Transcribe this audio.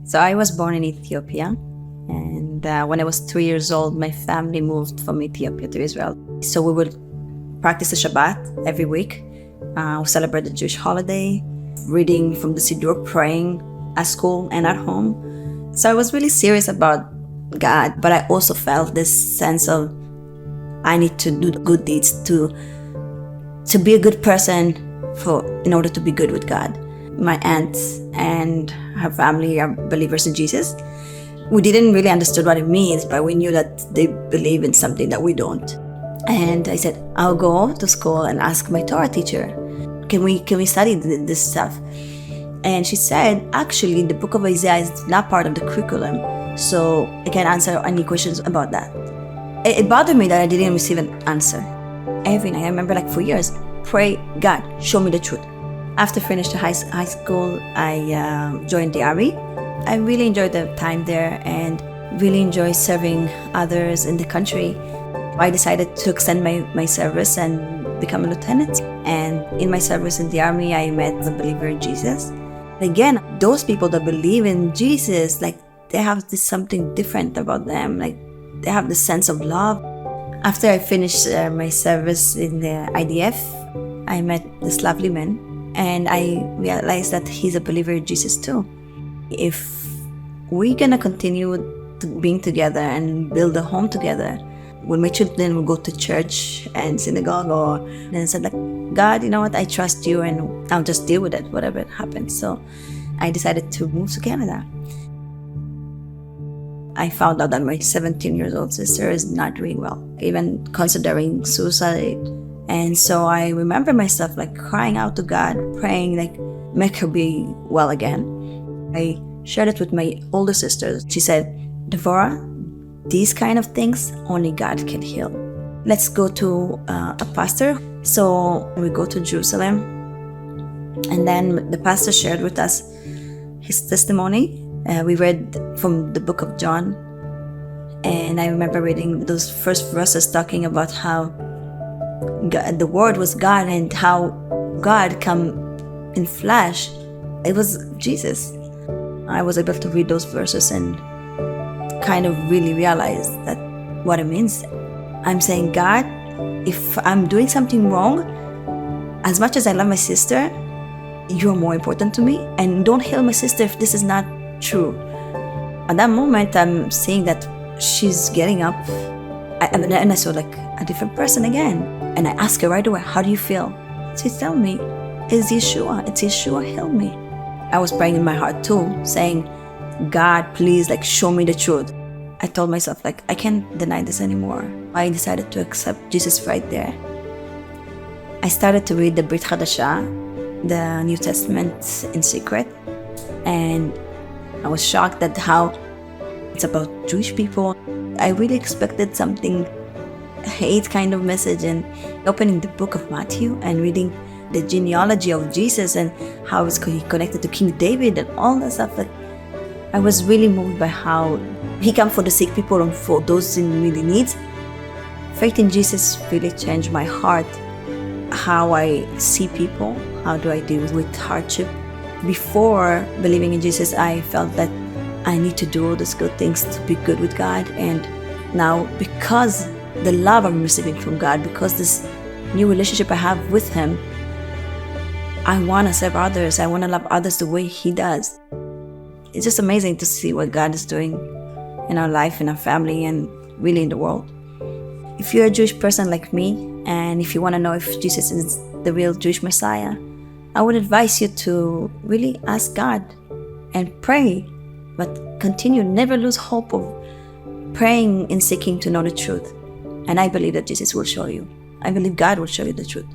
So I was born in Ethiopia, and when I was 3 years old, my family moved from Ethiopia to Israel. So we would practice the Shabbat every week. We celebrate the Jewish holiday, reading from the Siddur, praying at school and at home. So I was really serious about God, but I also felt this sense of I need to do good deeds to be a good person in order to be good with God. My aunt and her family are believers in Jesus. We didn't really understand what it means, but we knew that they believe in something that we don't. And I said, I'll go to school and ask my Torah teacher, can we study this stuff? And she said, actually, the book of Isaiah is not part of the curriculum, so I can answer any questions about that. It bothered me that I didn't receive an answer. Every night, I remember for years, pray, God, show me the truth. After finishing high school, I joined the army. I really enjoyed the time there and really enjoyed serving others in the country. I decided to extend my service and become a lieutenant. And in my service in the army, I met a believer in Jesus. Again, those people that believe in Jesus, they have something different about them. They have this sense of love. After I finished my service in the IDF, I met this lovely man. And I realized that he's a believer in Jesus too. If we're gonna continue being together and build a home together, when my children will go to church and synagogue, then I said God, you know what, I trust you and I'll just deal with it, whatever happens. So I decided to move to Canada. I found out that my 17-year-old sister is not doing well, even considering suicide. And so I remember myself crying out to God, praying make her be well again. I shared it with my older sister. She said, Dvora, these kind of things only God can heal. Let's go to a pastor. So we go to Jerusalem, and then the pastor shared with us his testimony. We read from the book of John, and I remember reading those first verses talking about how God, the Word was God, and how God come in flesh. It was Jesus. I was able to read those verses and kind of really realize that what it means. I'm saying, God, if I'm doing something wrong, as much as I love my sister, you're more important to me, and don't heal my sister if this is not true. At that moment, I'm seeing that she's getting up, and I saw a different person again. And I asked her right away, how do you feel? She told me, it's Yeshua, heal me. I was praying in my heart too, saying, God, please, show me the truth. I told myself, I can't deny this anymore. I decided to accept Jesus right there. I started to read the Brit Hadashah, the New Testament in secret, and I was shocked at how it's about Jewish people. I really expected something hate kind of message, and opening the book of Matthew and reading the genealogy of Jesus and how it's connected to King David and all that stuff. I was really moved by how he came for the sick people and for those in really need. Faith in Jesus really changed my heart, how I see people, how do I deal with hardship. Before believing in Jesus, I felt that I need to do all these good things to be good with God, and now because the love I'm receiving from God, because this new relationship I have with Him, I want to serve others. I want to love others the way He does. It's just amazing to see what God is doing in our life, in our family, and really in the world. If you're a Jewish person like me, and if you want to know if Jesus is the real Jewish Messiah, I would advise you to really ask God and pray, but continue, never lose hope of praying and seeking to know the truth. And I believe that Jesus will show you. I believe God will show you the truth.